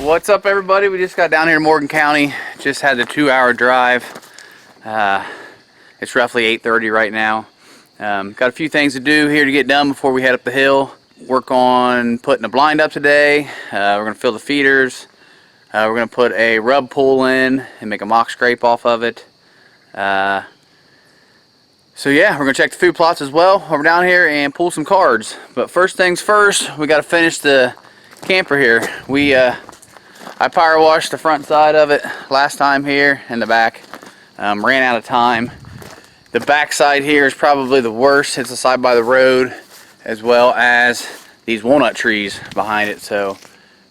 What's up, everybody? We just got down here in Morgan County. Just had the 2-hour drive. It's roughly 8:30 right now. Got a few things to do here to get done before we head up the hill. Work on putting a blind up today. We're going to fill the feeders. We're going to put a rub pull in and make a mock scrape off of it. So yeah, we're going to check the food plots as well while we're down here and pull some cards. But first things first, we got to finish the camper here. I power washed the front side of it last time here and the back. Ran out of time. The back side here is probably the worst. It's the side by the road, as well as these walnut trees behind it. So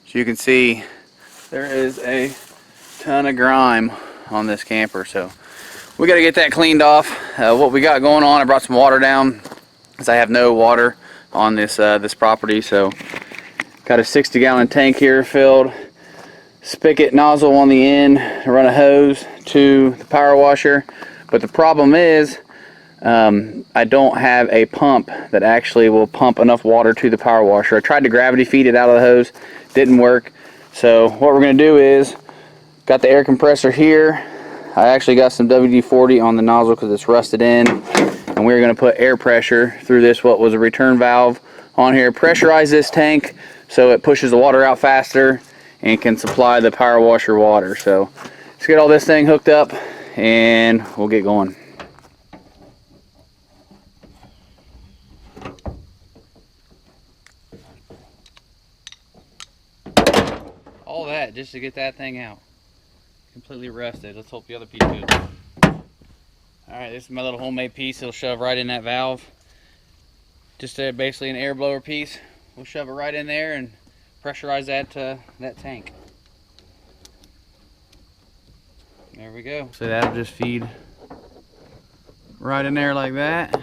as you can see, there is a ton of grime on this camper. So we got to get that cleaned off. What we got going on, I brought some water down because I have no water on this this property. So got a 60-gallon tank here filled. Spigot nozzle on the end, run a hose to the power washer. But the problem is I don't have a pump that actually will pump enough water to the power washer. I tried to gravity feed it out of the hose, didn't work. So what we're going to do is, got the air compressor here. I actually got some WD-40 on the nozzle because it's rusted in, and we're going to put air pressure through this, what was a return valve on here. Pressurize this tank so it pushes the water out faster and can supply the power washer water. So let's get all this thing hooked up and we'll get going. All that just to get that thing out. Completely rusted. Let's hope the other piece goes. Alright, this is my little homemade piece. It'll shove right in that valve. Just basically an air blower piece. We'll shove it right in there and pressurize that tank. There we go. So that'll just feed right in there like that.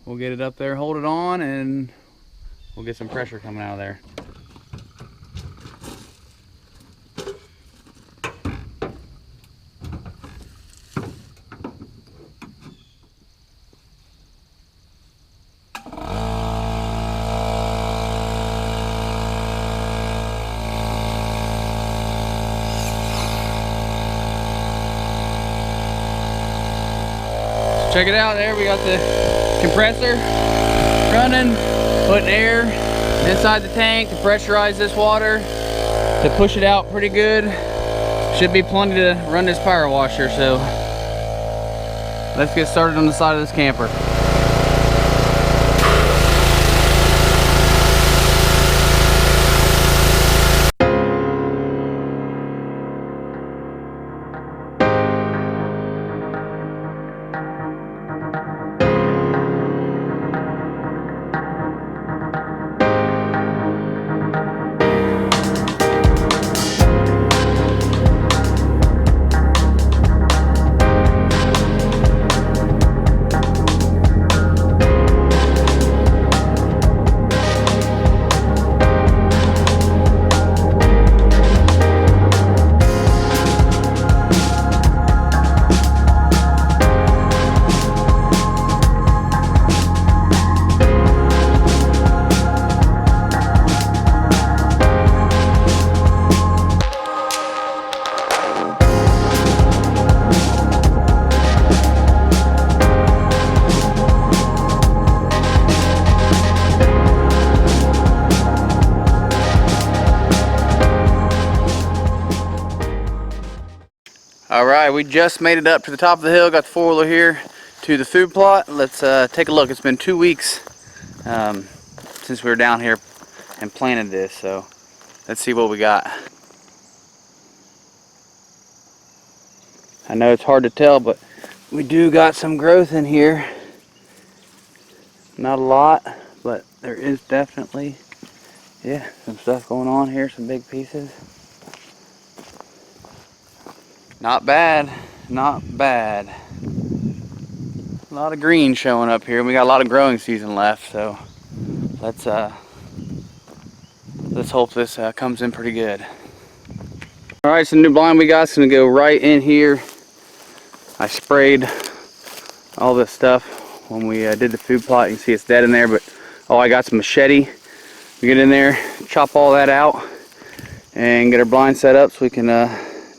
We'll get it up there, hold it on, and we'll get some pressure coming out of there. Check it out, there we got the compressor running, putting air inside the tank to pressurize this water, to push it out pretty good. Should be plenty to run this power washer, so let's get started on the side of this camper. Alright, we just made it up to the top of the hill, got the four-wheeler here to the food plot. Let's take a look. It's been 2 weeks since we were down here and planted this, so let's see what we got. I know it's hard to tell, but we do got some growth in here. Not a lot, but there is definitely, yeah, some stuff going on here, some big pieces. Not bad, not bad. A lot of green showing up here. We got a lot of growing season left, so let's hope this comes in pretty good. All right, so the new blind we got is gonna go right in here. I sprayed all this stuff when we did the food plot. You can see it's dead in there, but oh, I got some machete. We get in there, chop all that out, and get our blind set up so we can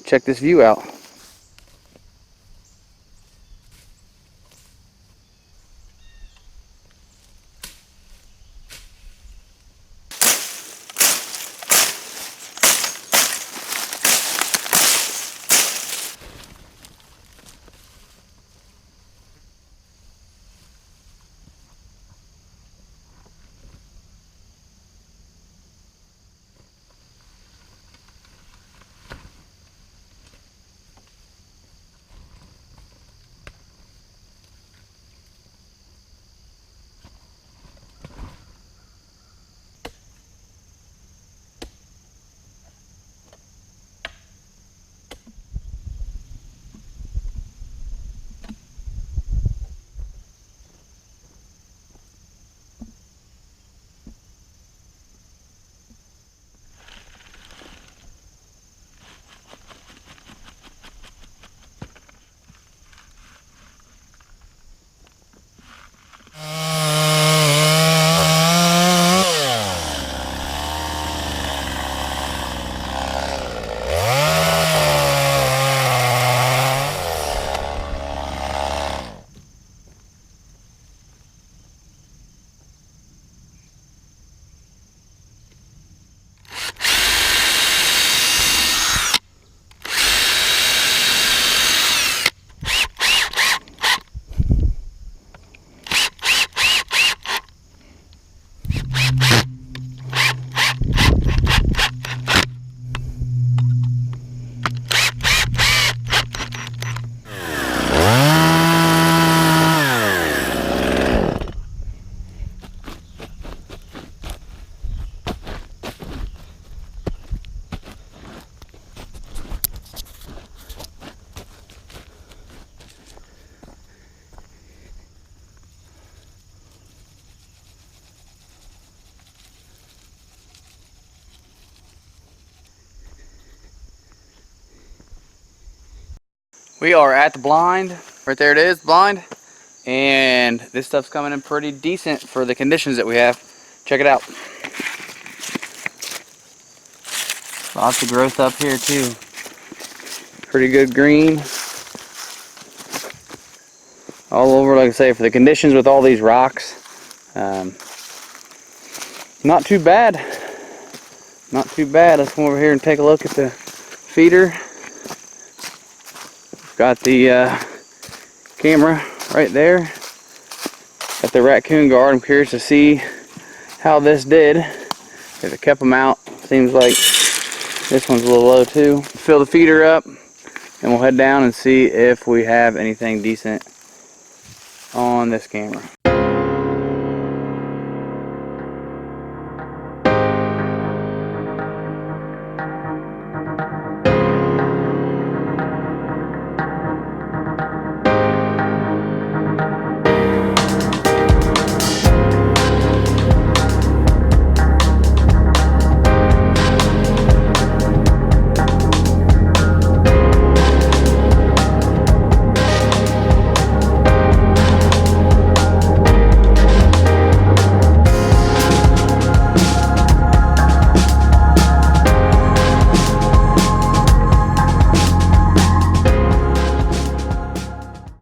check this view out. We are at the blind. Right there it is, blind. And this stuff's coming in pretty decent for the conditions that we have. Check it out. Lots of growth up here too. Pretty good green. All over, like I say, for the conditions with all these rocks. Not too bad. Not too bad. Let's come over here and take a look at the feeder. Got the camera right there at the raccoon guard. I'm curious to see how this did. If it kept them out. Seems like this one's a little low too. Fill the feeder up and we'll head down and see if we have anything decent on this camera.